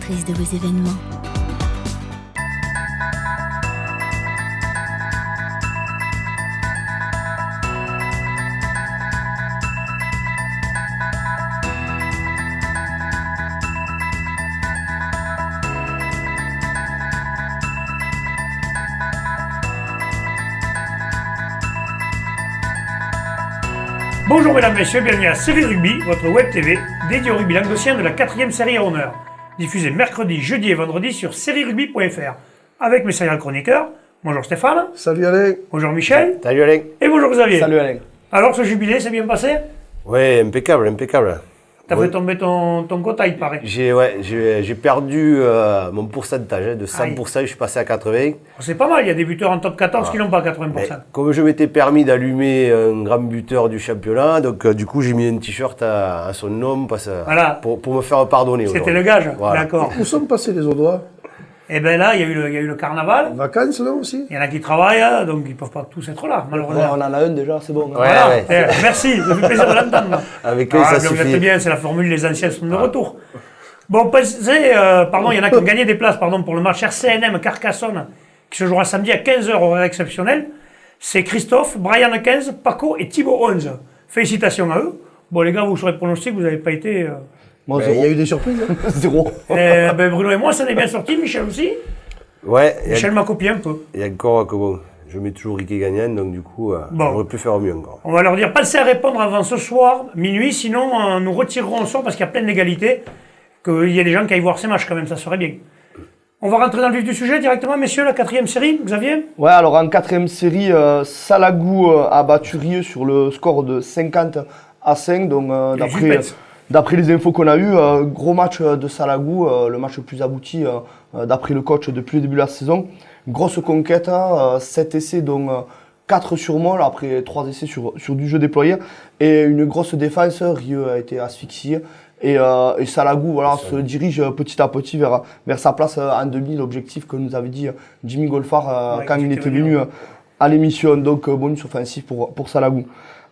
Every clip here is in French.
l'animatrice de vos événements. Bonjour mesdames, messieurs, bienvenue à Série Rugby, votre web TV dédiée au rugby languedocien de la 4e série à honneur. Diffusée mercredi, jeudi et vendredi sur serierugby.fr. Avec mes serial chroniqueurs, bonjour Stéphane. Salut Alain. Bonjour Michel. Salut Alain. Et bonjour Xavier. Salut Alain. Alors ce jubilé, s'est bien passé? Ouais, impeccable. T'as fait tomber ton quota, il paraît. J'ai perdu mon pourcentage de 100%, je suis passé à 80%. C'est pas mal, il y a des buteurs en top 14 qui n'ont pas 80%. Mais comme je m'étais permis d'allumer un grand buteur du championnat, donc du coup j'ai mis un t-shirt à son nom Voilà. pour me faire pardonner. C'était le gage, voilà. D'accord. Où sont passés les Audois? Et bien là, il y a eu le carnaval. Vacances là aussi? Il y en a qui travaillent, hein, donc ils ne peuvent pas tous être là, malheureusement. Ouais, on en a un déjà, c'est bon. Voilà. Ouais. Merci, ça fait plaisir de l'entendre. Avec eux, ça Vous êtes suffit. bien, c'est la formule, les anciens sont de retour. Bon, il y en a qui ont gagné des places pour le match RCNM Carcassonne, qui se jouera samedi à 15h, horaire exceptionnel. C'est Christophe, Brian 15, Paco et Thibaut 11. Félicitations à eux. Bon, les gars, vous serez pronostiqués, vous n'avez pas été... Moi, Il y a eu des surprises. Hein. zéro. Bruno et moi, ça n'est bien sorti, Michel aussi. Ouais, Michel m'a copié un peu. il y a encore que bon, je mets toujours Ricky gagnant, donc du coup, Bon. j'aurais pu faire mieux encore. On va leur dire, passez à répondre avant ce soir, minuit, sinon nous retirerons le soir parce qu'il y a plein d'égalités, qu'il y ait des gens qui aillent voir ces matchs quand même, ça serait bien. On va rentrer dans le vif du sujet directement, messieurs, la 4e série, Xavier. Ouais, alors en 4ème série, Salagou a battu Rieux sur le score de 50-5. Donc d'après les infos qu'on a eues, gros match de Salagou, le match le plus abouti d'après le coach depuis le début de la saison. Grosse conquête, 7 essais, donc 4 sur molle après 3 essais sur du jeu déployé. Et une grosse défense, Rieux a été asphyxié. Et Salagou se dirige petit à petit vers sa place en demi, l'objectif que nous avait dit Jimmy Golfard quand il était venu à l'émission. Donc bonus offensif pour Salagou.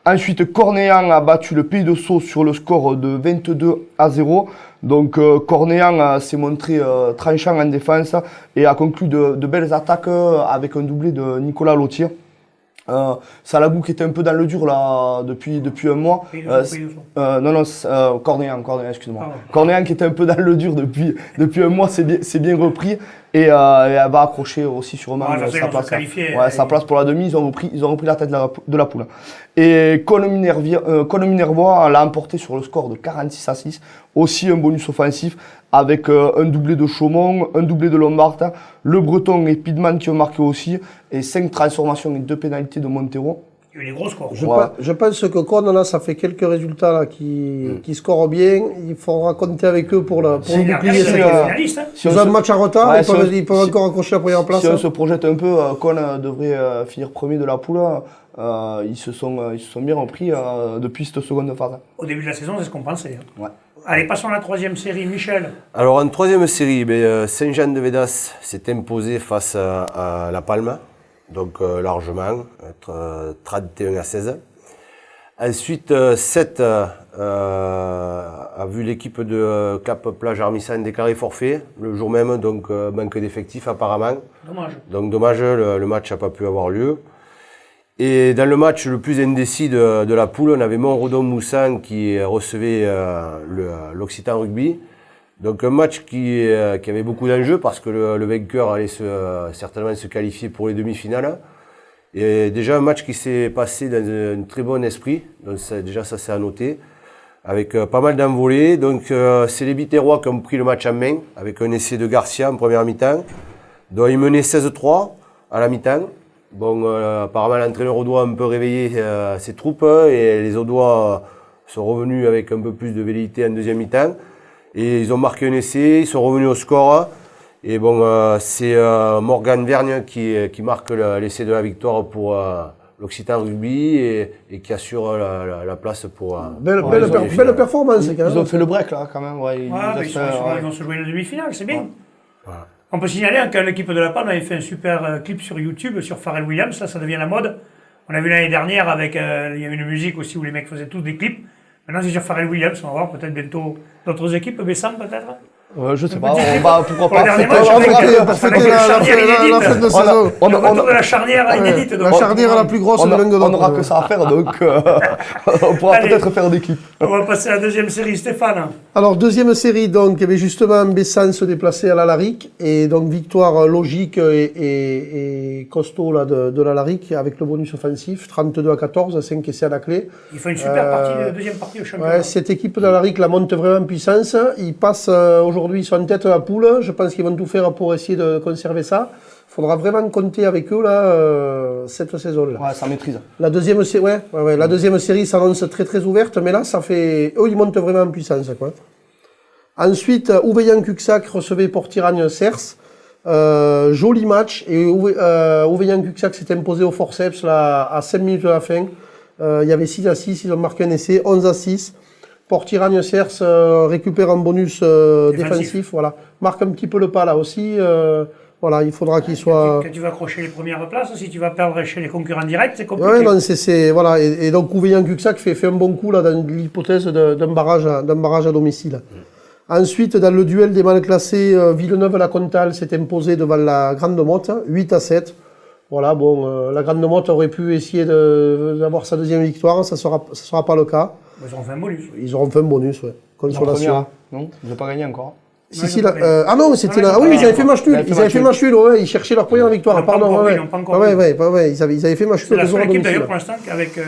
Ensuite, Cornéan a battu le Pays de Sceaux sur le score de 22-0. Donc Cornéan s'est montré tranchant en défense et a conclu de belles attaques avec un doublé de Nicolas Lautier. Salagou qui était un peu dans le dur là depuis un mois. Cornéan, excuse-moi. Cornéan qui était un peu dans le dur depuis un mois, c'est bien repris et elle va accrocher aussi sûrement sa place pour la demi. Ils ont repris la tête de la poule. Et Conon-Minervois l'a emporté sur le score de 46-6. Aussi un bonus offensif avec un doublé de Chaumont, un doublé de Lombard, le Breton et Pidman qui ont marqué aussi, et 5 transformations et 2 pénalités de Montero. Il y a eu des gros scores. Je pense que Con, là, ça fait quelques résultats là, qui scorent bien. Il faudra compter avec eux pour le bouclier. Si ils ont un match en retard, ils peuvent encore accrocher la première place. Si on se projette un peu, Con devrait finir premier de la poule. Ils se sont bien repris depuis cette seconde phase. Au début de la saison, c'est ce qu'on pensait. Ouais. Allez, passons à la 3e série. Michel. Alors en 3e série, Saint-Jean-de-Védas s'est imposé face à La Palme, donc largement, 31-16. Ensuite, 7 a vu l'équipe de Cap Plage Armissan déclarer forfait le jour même, donc manque d'effectifs apparemment. Dommage. Donc dommage, le match n'a pas pu avoir lieu. Et dans le match le plus indécis de la poule, on avait Montredon-Moussan qui recevait l'Occitan Rugby. Donc un match qui avait beaucoup d'enjeux parce que le vainqueur allait certainement se qualifier pour les demi-finales. Et déjà un match qui s'est passé dans un très bon esprit, donc ça c'est à noter, avec pas mal d'envolées. Donc c'est les Biterrois qui ont pris le match en main avec un essai de Garcia en première mi-temps. Donc ils menaient 16-3 à la mi-temps. Bon, apparemment l'entraîneur audois a un peu réveillé ses troupes et les audois sont revenus avec un peu plus de velléité en deuxième mi-temps. Et ils ont marqué un essai, ils sont revenus au score. Et bon, c'est Morgan Vergne qui marque l'essai de la victoire pour l'Occitan Rugby et qui assure la place pour... Belle performance quand même. Ils ont fait le break là quand même. Ils vont se jouer la demi-finale, c'est bien. Voilà. On peut signaler que l'équipe de La Palme avait fait un super clip sur YouTube sur Pharrell Williams, ça devient la mode. On a vu l'année dernière avec, il y avait une musique aussi où les mecs faisaient tous des clips. Maintenant c'est sur Pharrell Williams, on va voir peut-être bientôt d'autres équipes, Bessam peut-être. Je sais pas, on va pourquoi Pour le pas dernier fêter- match, on avec, va fêter- pour fêter avec la le charnière inédite. fin de On a- saison. on Le a- retour de la charnière inédite. La donc. charnière la plus grosse on de a- Languedoc. on n'aura que ça à faire, donc on pourra Allez. peut-être faire des clips. On va passer à la deuxième série, Stéphane. Alors, deuxième série, donc, il y avait justement Bessan se déplacer à l'Alaric, et donc victoire logique et costaud là, de l'Alaric avec le bonus offensif, 32-14, 5 essais à la clé. Il fait une super partie, deuxième partie au championnat. Ouais, cette équipe d'Alaric la monte vraiment en puissance. Ils passent aujourd'hui, ils sont en tête de la poule. Je pense qu'ils vont tout faire pour essayer de conserver ça. Il faudra vraiment compter avec eux là, cette saison-là. Ouais, ça maîtrise. La deuxième, la deuxième série s'annonce très très ouverte, mais là, ça fait. Eux, ils montent vraiment en puissance, quoi. Ensuite, Ouveillan-Cuxac recevait Portiragne-Cers. Joli match. Et Ouveillan-Cuxac s'est imposé au forceps là, à 5 minutes de la fin. Il y avait 6-6, ils ont marqué un essai, 11-6. Portiragne-Cers récupère un bonus défensif. Voilà. Marque un petit peu le pas là aussi. Voilà, il faudra qu'il soit. Quand tu vas accrocher les premières places, si tu vas perdre chez les concurrents directs, c'est compliqué. Ouais, non, voilà. Et donc Ouveillan-Cuxac fait un bon coup là dans l'hypothèse d'un barrage à domicile. Ensuite, dans le duel des mal classés, Villeneuve-la-Comtale s'est imposé devant la Grande Motte, 8-7. Voilà, bon, la Grande Motte aurait pu essayer d'avoir sa deuxième victoire, ça sera pas le cas. Ils auront fait un bonus. Ils auront fait un bonus, ouais. Consolation. Non, ils n'ont pas gagné encore. Ah non, c'était là. Ah oui, ils avaient fait match nul. Ils avaient fait match nul, ouais. Ils cherchaient leur première victoire. Ils n'ont pas Pardon, encore ouais. vu, ils n'ont pas encore Ouais, vu. ouais. Ils avaient fait match C'est nul la deux jours seule à équipe domicile. d'ailleurs pour l'instant avec.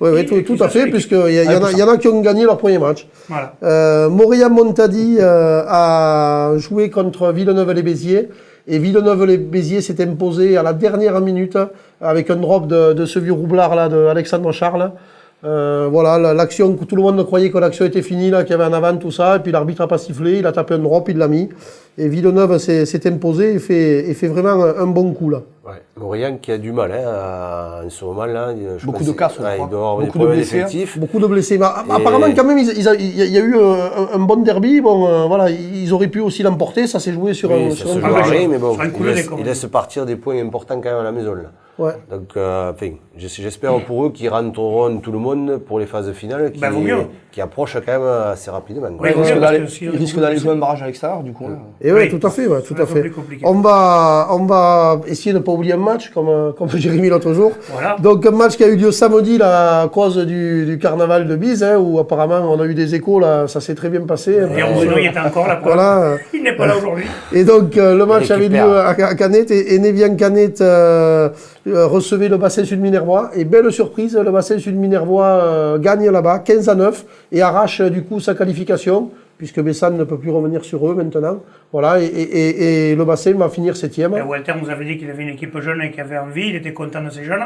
Oui, tout à fait, puisqu'il y en a qui ont gagné leur premier match. Voilà. Montréal-Montady a joué contre Villeneuve-les-Béziers. Et Villeneuve-les-Béziers s'est imposé à la dernière minute avec un drop de ce vieux roublard là, de Alexandre Charles. Voilà, l'action, tout le monde croyait que l'action était finie, là, qu'il y avait un avant, tout ça. Et puis l'arbitre n'a pas sifflé, il a tapé un drop, il l'a mis. Et Villeneuve s'est imposé et fait vraiment un bon coup là. Ouais. Maurian qui a du mal en ce moment là. Beaucoup de casses, je crois. Il doit avoir Beaucoup des de problèmes blessés. effectifs. Beaucoup de blessés. Mais apparemment, quand même, il y a eu un bon derby. Bon, voilà, ils auraient pu aussi l'emporter. Ça s'est joué sur Oui, un. ça sur se un joue coup à de rien, jeu. mais bon, Sur un coup de nez, quand il même. laisse partir des points importants quand même à la maison là. Ouais. Donc, enfin, j'espère pour eux qu'ils rentreront tout le monde pour les phases finales Vaut mieux. qui approchent quand même assez rapidement. Oui, Ils vaut risquent mieux, parce d'aller- que si- ils risquent d'aller jouer un barrage à l'extérieur, du coup. Et ouais, Oui. tout à fait, ouais, tout Ça va à être fait. plus compliqué. On va essayer de ne pas oublier un match, comme Jérémy l'autre jour. Voilà. Donc un match qui a eu lieu samedi là, à cause du carnaval de Bise, hein, où apparemment on a eu des échos là, ça s'est très bien passé. Et Bruno, il était encore là. Voilà. Il n'est pas là aujourd'hui. Et donc le match avait lieu récupère. à Canet et Nevian Canet recevait le bassin sud minervois. Et belle surprise, le bassin sud minervois gagne là-bas 15-9 et arrache du coup sa qualification, puisque Bessan ne peut plus revenir sur eux maintenant. Voilà, et le bassin va finir 7e. Et Walter nous avait dit qu'il avait une équipe jeune et qu'il avait envie, il était content de ces jeunes.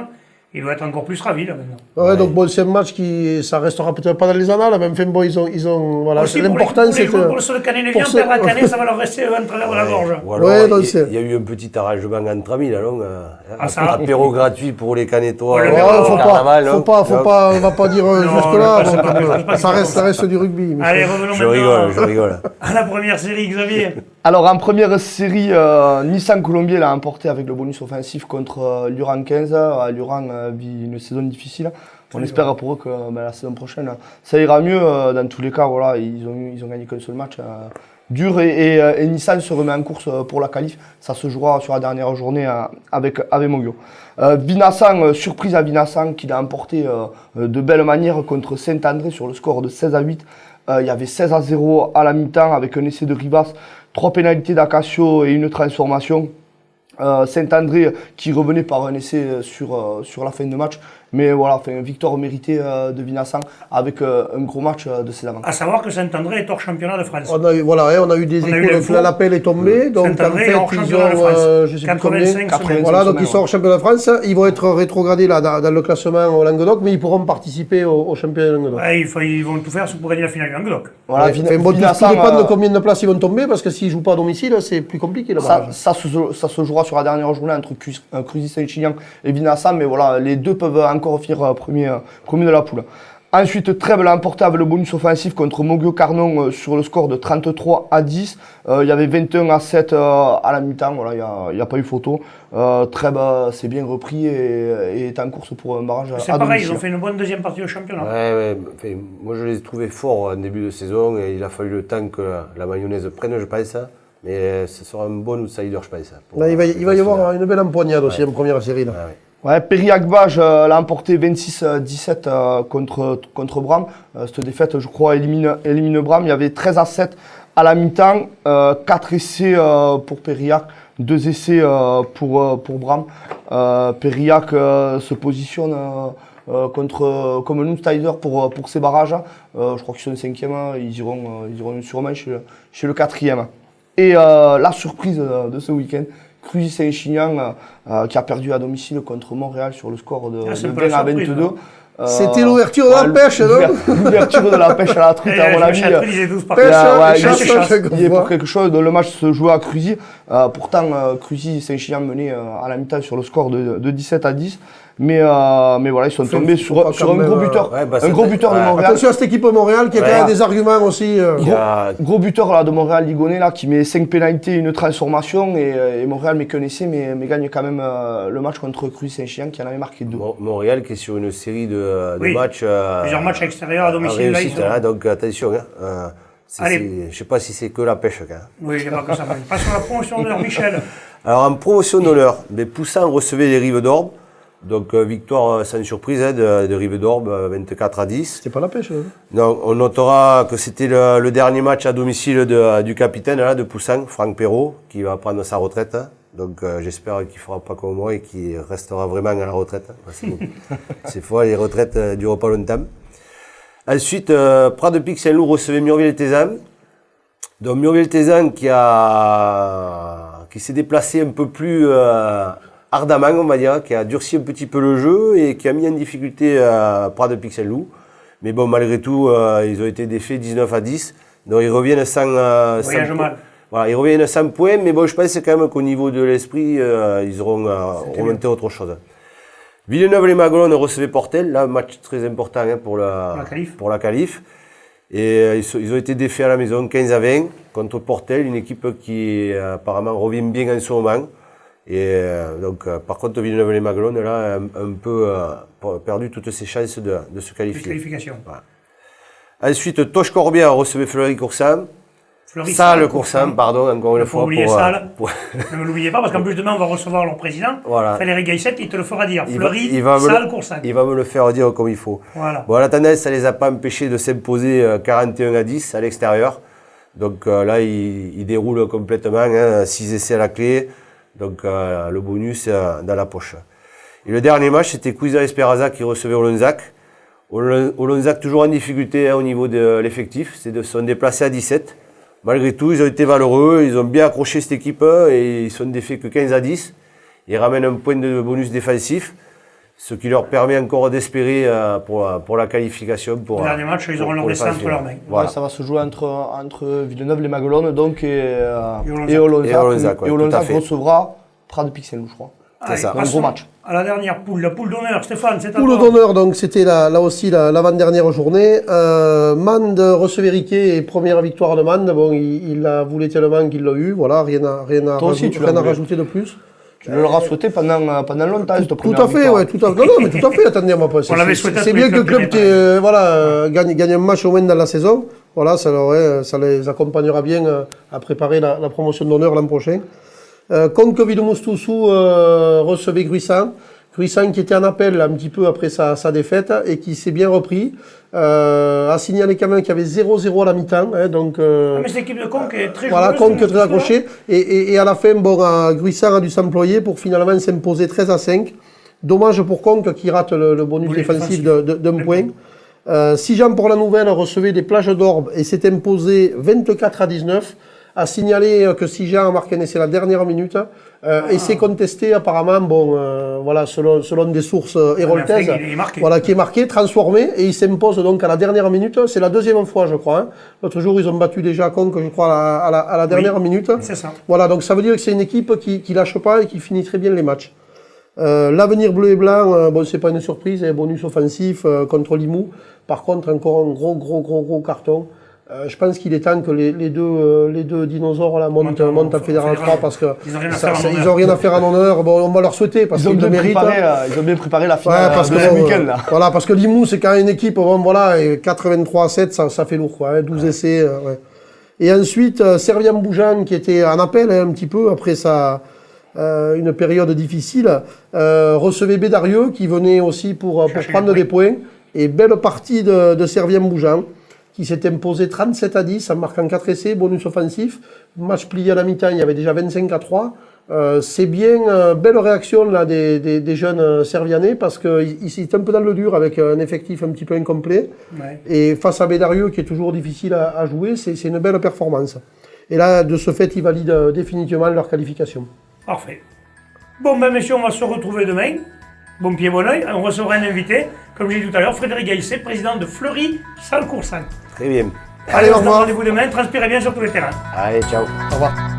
Il doit être encore plus ravi là maintenant. Ouais, donc bon, c'est un match qui, ça restera peut-être pas dans les annales, mais enfin bon, ils ont voilà, Aussi, l'important c'est pour le seul Canet ne pour vient ce- perdre à Canet, ça va leur rester en travers de la gorge. Ou alors, Ouais, donc il c'est- y a eu un petit arrangement entre amis là, non ça. apéro gratuit pour les Canetois. Ouais, Ouais, faut carnaval, pas, on va pas dire jusque là, je pense pas, je pense pas ça qu'ils reste du rugby. mais Allez, revenons Je maintenant rigole. à la première série, Xavier. Alors en première série, Nissan Colombier l'a emporté avec le bonus offensif contre Luran 15. Luran vit une saison difficile. On espère pour eux que la saison prochaine, ça ira mieux. Dans tous les cas, voilà, ils ont gagné qu'un seul match. Dur et Nissan se remet en course pour la qualif. Ça se jouera sur la dernière journée avec Mogio. Vinassan, surprise à Vinassan qui l'a emporté de belle manière contre Saint-André sur le score de 16-8. Il y avait 16-0 à la mi-temps avec un essai de Rivas, 3 pénalités d'Acacio et une transformation. Saint-André qui revenait par un essai sur la fin de match. Mais voilà, une victoire méritée de Vinassan avec un gros match de ses avant. À savoir que Saint-André est hors championnat de France. On a eu, voilà, on a eu des On a eu échos, l'info. donc l'appel est tombé, donc en Saint-André fait est hors ils championnat de ont, France. je sais plus combien, 85 semaines. voilà, donc semaines, ils sont ouais. hors championnat de France, ils vont être rétrogradés là dans le classement au Languedoc, mais ils pourront participer au championnat de Languedoc. Ouais, ils vont tout faire pour gagner la finale du Languedoc. Voilà, Ouais, enfin, bon, tout dépend de combien de places ils vont tomber, parce que s'ils jouent pas à domicile, c'est plus compliqué là-bas. ça se jouera sur la dernière journée entre Cruzy Saint-Chilian et Vinassan, mais voilà, les deux peuvent encore finir premier de la poule. Ensuite, Trèbes l'a emporté avec le bonus offensif contre Moguio-Carnon sur le score de 33-10. Il y avait 21-7 à la mi-temps, voilà, il n'y a pas eu photo. Trèbes s'est bien repris et est en course pour un barrage à C'est pareil, domicile. ils ont fait une bonne deuxième partie au championnat. Ouais. Enfin, moi, je les ai trouvés forts en début de saison et il a fallu le temps que la mayonnaise prenne, je pense. Mais ce sera un bon outsider, je pense. Là, il va y avoir une belle empoignade aussi en première série. Là. Ouais, Périac-Bage l'a emporté 26-17 contre Bram. Cette défaite, je crois, élimine Bram. Il y avait 13-7 à la mi-temps, 4 essais pour Périac, 2 essais pour Bram. Périac se positionne comme un outsider pour ces barrages. Je crois qu'ils sont 5e, ils iront sûrement chez le 4e. Et la surprise de ce week-end, Cruzy Saint-Chinian qui a perdu à domicile contre Montréal sur le score de 20-22. C'était l'ouverture de la pêche, non? L'ouverture de la pêche à la truite, à mon avis. Il est pour quelque chose. Le match se jouait à Cruzy. Pourtant, Cruzy Saint-Chinian menait à la mi-temps sur le score de 17-10. Mais voilà, ils sont tombés sur un gros buteur. Un gros buteur de Montréal. Attention à cette équipe de Montréal qui a quand même des arguments aussi. Gros buteur là, de Montréal Ligonnais là, qui met 5 pénalités, une transformation. Et Montréal méconnaissait, mais gagne quand même le match contre Cruzy Saint-Chinian qui en avait marqué 2. Montréal qui est sur une série de matchs. Plusieurs matchs extérieurs à domicile. Donc attention. Je ne sais pas si c'est que la pêche. Oui, il n'y a pas que ça. Pas sur la promotion d'honneur, Michel. Alors en promotion d'honneur, Poussin recevait les Rives d'Orbe. Donc victoire sans surprise de Rives d'Orbe, 24-10. C'était pas la pêche. Donc, on notera que c'était le dernier match à domicile du capitaine de Poussin, Franck Perrault, qui va prendre sa retraite. Donc j'espère qu'il ne fera pas comme moi et qu'il restera vraiment à la retraite. Parce que ces fois, les retraites ne durent pas longtemps. Ensuite, Prat de Pic Saint-Loup recevait Murville-Tézan. Donc Murville-Tézan qui s'est déplacé un peu plus ardemment, on va dire, qui a durci un petit peu le jeu et qui a mis en difficulté Prat de Pic Saint-Loup. Mais bon, malgré tout, ils ont été défaits 19-10. Donc ils reviennent sans voilà, ils reviennent sans points, mais bon, je pense quand même qu'au niveau de l'esprit, ils auront remonté autre chose. Villeneuve-les-Maguelones recevait Portel, là, match très important pour la qualif. Et ils ont été défaits à la maison, 15-20, contre Portel, une équipe qui apparemment revient bien en ce moment. Et donc, par contre, Villeneuve-les-Maguelones, là, un peu perdu toutes ses chances de se qualifier. Voilà. Ensuite, Toch-Corbière recevait Fleury-Coursan. Salle-Coursan, pardon, encore une fois. Oublier Salle. Ne l'oubliez pas, parce qu'en plus, demain, on va recevoir leur président, Frédéric Gaïssette, il te le fera dire. Fleury, Salle-Coursan. Il va me le faire dire comme il faut. Voilà. Bon, la tendance, ça ne les a pas empêchés de s'imposer 41-10 à l'extérieur. Donc là, ils déroulent complètement, 6 essais à la clé. Donc le bonus dans la poche. Et le dernier match, c'était Cuisa Esperaza qui recevait Olonzac. Olonzac toujours en difficulté au niveau de l'effectif. Ils sont déplacés à 17. Malgré tout, ils ont été valeureux, ils ont bien accroché cette équipe et ils sont défaits que 15-10. Ils ramènent un point de bonus défensif, ce qui leur permet encore d'espérer pour la qualification. Le dernier match, ils auront leur destin entre leurs mains. Voilà. Ça va se jouer entre Villeneuve-les-Maguelones donc, et Olonzac. Et Olonzac recevra Prat de Pic Saint-Loup, je crois. C'est ça. Un gros match. À la dernière poule, la poule d'honneur. Stéphane, c'est à toi. Poule d'honneur, donc c'était là aussi l'avant-dernière journée. Mende recevait Riquet et première victoire de Mende. Bon, il a voulu tellement qu'il l'a eu. Voilà, rien à rajouter de plus. Tu le l'auras souhaité pendant longtemps, cette première victoire. Tout à fait, ouais, tout à fait. Non, mais tout à fait, attendez, moi, on l'avait souhaité. C'est bien que le club gagne un match au moins dans la saison. Voilà, ça les accompagnera bien à préparer la promotion d'honneur l'an prochain. Conqueville-Moustoussou recevait Gruissan. Gruissan qui était en appel un petit peu après sa défaite et qui s'est bien repris. A signalé quand même qu'il y avait 0-0 à la mi-temps. Donc, mais cette équipe de Conque est très voilà, Conque très accroché. Et à la fin, Gruissan a dû s'employer pour finalement s'imposer 13-5. Dommage pour Conque qui rate le bonus défensif d'un point. Sijan pour la Nouvelle recevait des Plages d'Orbe et s'est imposé 24-19. A signalé que Sijan a marqué un essai la dernière minute et s'est contesté apparemment, selon des sources héroltaises, qui est marqué, transformé, et il s'impose donc à la dernière minute. C'est la deuxième fois, je crois. L'autre jour, ils ont battu déjà Conque, je crois, à la dernière minute. C'est ça. Voilà, donc ça veut dire que c'est une équipe qui lâche pas et qui finit très bien les matchs. L'avenir bleu et blanc, bon, c'est pas une surprise, hein, bonus offensif contre Limoux. Par contre, encore un gros carton. Je pense qu'il est temps que les deux dinosaures là, montent en Fédéral 3 parce que ils n'ont rien à faire en honneur. Bon, on va leur souhaiter parce qu'ils le méritent. Ils ont bien préparé la finale parce de que, ce week-end. Là. Voilà, parce que Limoux, c'est quand même une équipe, bon, voilà, et 83-7, ça fait lourd, quoi, hein, 12 essais. Ouais. Et ensuite, Servian-Boujan, qui était en appel un petit peu après une période difficile, recevait Bédarieux, qui venait aussi pour prendre des points. Et belle partie de Servian-Boujan, qui s'est imposé 37-10 en marquant 4 essais, bonus offensif. Match plié à la mi-temps, il y avait déjà 25-3. C'est bien, belle réaction là, des jeunes Servianais parce qu'ils étaient un peu dans le dur avec un effectif un petit peu incomplet. Ouais. Et face à Bédarieux, qui est toujours difficile à jouer, c'est une belle performance. Et là, de ce fait, ils valident définitivement leur qualification. Parfait. Bon, ben messieurs, on va se retrouver demain. Bon pied, bon oeil. On recevra un invité, comme j'ai dit tout à l'heure, Frédéric Gaillet, président de Fleury Salcoursan. Très bien. Allez, au revoir. Rendez-vous demain, transpirez bien sur tous les terrains. Allez, ciao. Au revoir.